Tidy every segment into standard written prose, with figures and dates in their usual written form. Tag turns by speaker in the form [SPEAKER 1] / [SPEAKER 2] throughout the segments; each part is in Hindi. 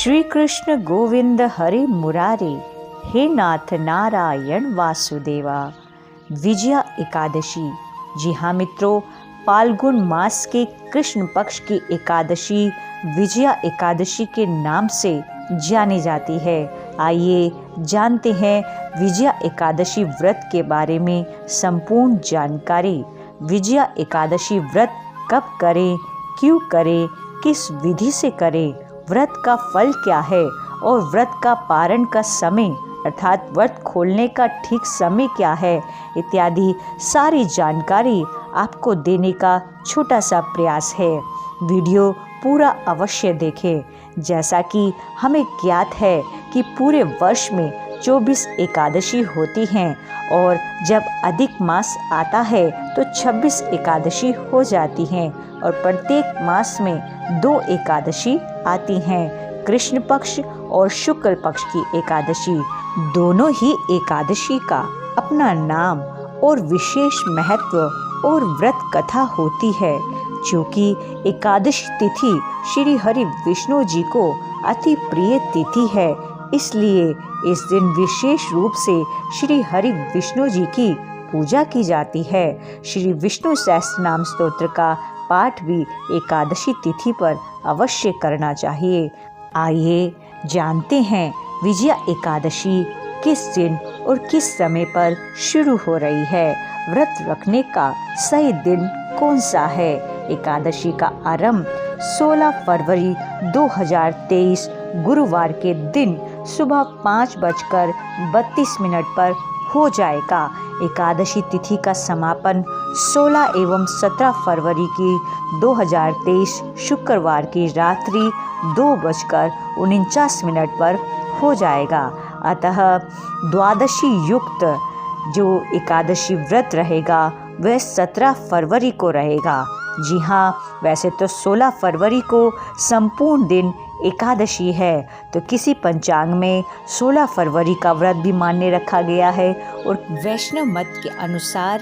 [SPEAKER 1] श्री कृष्ण गोविंद हरे मुरारे, हे नाथ नारायण वासुदेवा। विजया एकादशी। जी हाँ मित्रों, फाल्गुन मास के कृष्ण पक्ष की एकादशी विजया एकादशी के नाम से जानी जाती है। आइए जानते हैं विजया एकादशी व्रत के बारे में संपूर्ण जानकारी। विजया एकादशी व्रत कब करें, क्यों करें, किस विधि से करें, व्रत का फल क्या है और व्रत का पारण का समय अर्थात व्रत खोलने का ठीक समय क्या है, इत्यादि सारी जानकारी आपको देने का छोटा सा प्रयास है। वीडियो पूरा अवश्य देखें। जैसा कि हमें ज्ञात है कि पूरे वर्ष में 24 एकादशी होती हैं और जब अधिक मास आता है तो 26 एकादशी हो जाती हैं और प्रत्येक मास में 2 एकादशी आती हैं, कृष्ण पक्ष और शुक्ल पक्ष की एकादशी। दोनों ही एकादशी का अपना नाम और विशेष महत्व और व्रत कथा होती है। चूँकि एकादशी तिथि श्री हरि विष्णु जी को अति प्रिय तिथि है, इसलिए इस दिन विशेष रूप से श्री हरि विष्णु जी की पूजा की जाती है। श्री विष्णु सहस्त्रनाम स्तोत्र का पाठ भी एकादशी तिथि पर अवश्य करना चाहिए। आइए जानते हैं विजया एकादशी किस दिन और किस समय पर शुरू हो रही है, व्रत रखने का सही दिन कौन सा है। एकादशी का आरंभ 16 फरवरी 2023 गुरुवार के दिन सुबह 5:32 पर हो जाएगा। एकादशी तिथि का समापन 16 एवं 17 फरवरी की 2023 शुक्रवार की रात्रि 2:49 पर हो जाएगा। अतः द्वादशी युक्त जो एकादशी व्रत रहेगा वह 17 फरवरी को रहेगा। जी हाँ, वैसे तो 16 फरवरी को संपूर्ण दिन एकादशी है, तो किसी पंचांग में 16 फरवरी का व्रत भी मान्य रखा गया है और वैष्णव मत के अनुसार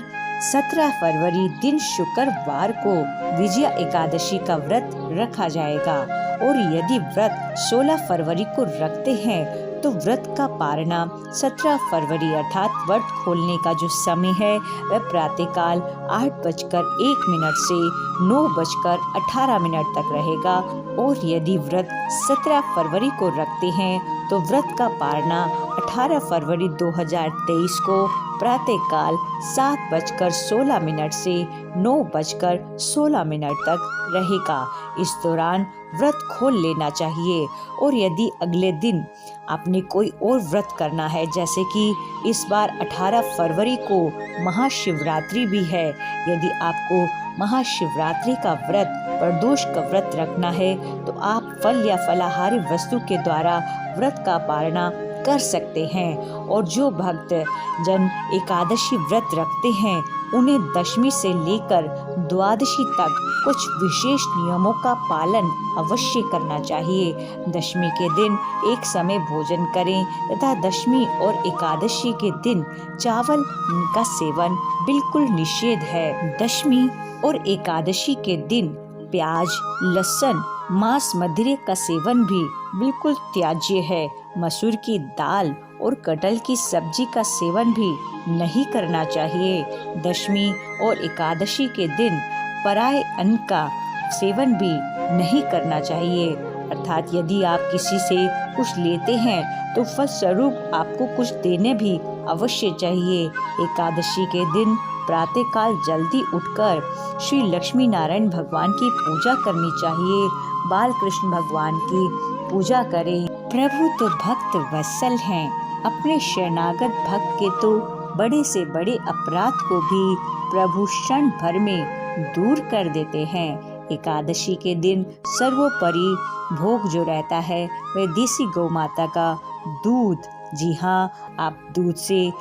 [SPEAKER 1] 17 फरवरी दिन शुक्रवार को विजया एकादशी का व्रत रखा जाएगा। और यदि व्रत 16 फरवरी को रखते हैं तो व्रत का पारणा 17 फरवरी अर्थात व्रत खोलने का जो समय है वह प्रातःकाल 8:01 से 9:18 तक रहेगा। और यदि व्रत 17 फरवरी को रखते हैं तो व्रत का पारणा 18 फरवरी 2023 को प्रातःकाल 7:16 से 9:16 तक रहेगा। इस दौरान व्रत खोल लेना चाहिए। और यदि अगले दिन आपने कोई और व्रत करना है, जैसे कि इस बार 18 फरवरी को महाशिवरात्रि भी है, यदि आपको महाशिवरात्रि का व्रत प्रदोष का व्रत रखना है तो आप फल या फलाहारी वस्तु के द्वारा व्रत का पारणा कर सकते हैं। और जो भक्त जन एकादशी व्रत रखते हैं उन्हें दशमी से लेकर द्वादशी तक कुछ विशेष नियमों का पालन अवश्य करना चाहिए। दशमी के दिन एक समय भोजन करें तथा दशमी और एकादशी के दिन चावल का सेवन बिल्कुल निषेध है। दशमी और एकादशी के दिन प्याज, लहसुन, मांस, मदिरे का सेवन भी बिल्कुल त्याज्य है। मसूर की दाल और कटहल की सब्जी का सेवन भी नहीं करना चाहिए। दशमी और एकादशी के दिन पराये अन्न का सेवन भी नहीं करना चाहिए। अर्थात यदि आप किसी से कुछ लेते हैं तो फलस्वरूप आपको कुछ देने भी अवश्य चाहिए। एकादशी के दिन प्रातःकाल जल्दी उठकर श्री लक्ष्मी नारायण भगवान की पूजा करनी चाहिए। बाल कृष्ण भगवान की पूजा करें। प्रभु तो भक्त वत्सल हैं, अपने शरणागत भक्त के तो बड़े से बड़े अपराध को भी प्रभु क्षण भर में दूर कर देते हैं। एकादशी के दिन सर्वोपरि भोग जो रहता है वह देसी गौ माता का दूध। जी हाँ, आप दूध से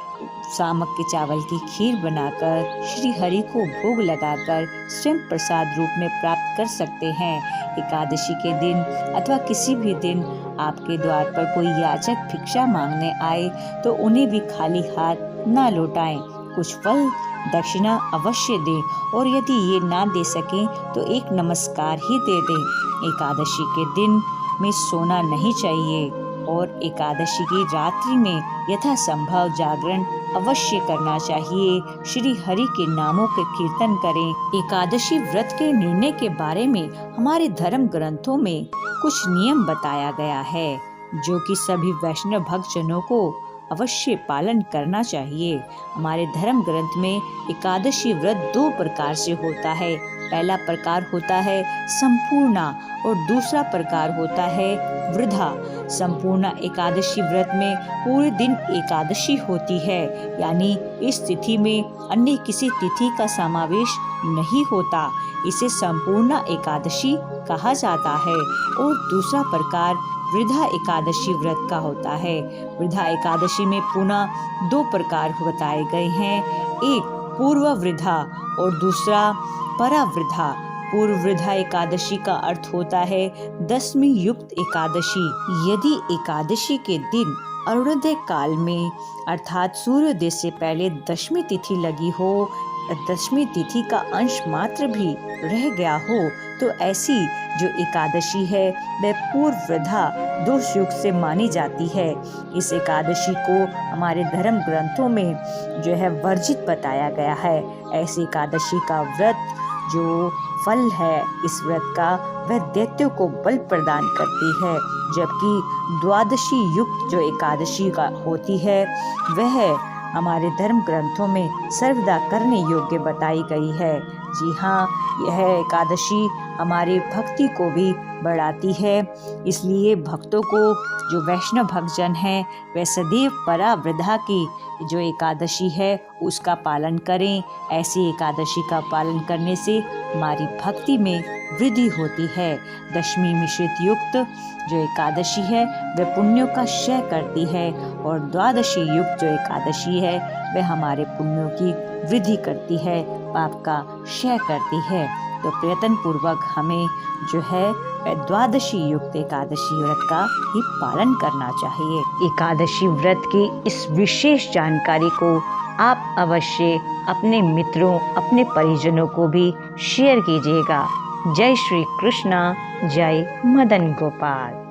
[SPEAKER 1] सामक के चावल की खीर बनाकर श्री हरि को भोग लगाकर स्वयं प्रसाद रूप में प्राप्त कर सकते हैं। एकादशी के दिन अथवा किसी भी दिन आपके द्वार पर कोई याचक भिक्षा मांगने आए तो उन्हें भी खाली हाथ ना लौटाएं, कुछ फल दक्षिणा अवश्य दें और यदि ये ना दे सकें तो एक नमस्कार ही दे दें। एकादशी के दिन में सोना नहीं चाहिए और एकादशी की रात्रि में यथासंभव जागरण अवश्य करना चाहिए। श्री हरि के नामों के कीर्तन करें। एकादशी व्रत के निर्णय के बारे में हमारे धर्म ग्रंथों में कुछ नियम बताया गया है जो कि सभी वैष्णव भक्तजनों को अवश्य पालन करना चाहिए। हमारे धर्म ग्रंथ में एकादशी व्रत 2 प्रकार से होता है। पहला प्रकार होता है संपूर्णा और दूसरा प्रकार होता है वृद्धा। संपूर्णा एकादशी व्रत में पूरे दिन एकादशी होती है, यानी इस तिथि में अन्य किसी तिथि का समावेश नहीं होता। इसे संपूर्णा एकादशी कहा जाता है। और दूसरा प्रकार वृद्धा एकादशी व्रत का होता है। वृद्धा एकादशी में पुनः 2 प्रकार बताए गए हैं, एक पूर्व वृद्धा और दूसरा परावृद्धा। पूर्व वृद्धा एकादशी का अर्थ होता है 10वीं युक्त एकादशी। यदि एकादशी के दिन अरुणोदय काल में अर्थात सूर्योदय से पहले 10वीं तिथि लगी हो, 10वीं तिथि का अंश मात्र भी रह गया हो, तो ऐसी जो एकादशी है वह पूर्व वृद्धा दोष युक्त से मानी जाती है। इस एकादशी को हमारे धर्म ग्रंथों में जो है वर्जित बताया गया है। ऐसी एकादशी का व्रत जो फल है इस व्रत का, वह दैत्यों को बल प्रदान करती है, जबकि द्वादशी युक्त जो एकादशी का होती है वह हमारे धर्म ग्रंथों में सर्वदा करने योग्य बताई गई है। जी हाँ, यह एकादशी हमारी भक्ति को भी बढ़ाती है। इसलिए भक्तों को, जो वैष्णव भक्तजन हैं, वे सदैव परावृद्धा की जो एकादशी है उसका पालन करें। ऐसी एकादशी का पालन करने से हमारी भक्ति में वृद्धि होती है। 10वीं मिश्रित युक्त जो एकादशी है वह पुण्यों का क्षय करती है और द्वादशी युक्त जो एकादशी है वह हमारे पुण्यों की वृद्धि करती है, पाप का क्षय करती है। तो प्रयत्न पूर्वक हमें जो है द्वादशी युक्त एकादशी व्रत का ही पालन करना चाहिए। एकादशी व्रत की इस विशेष जानकारी को आप अवश्य अपने मित्रों, अपने परिजनों को भी शेयर कीजिएगा। जय श्री कृष्णा, जय मदन गोपाल।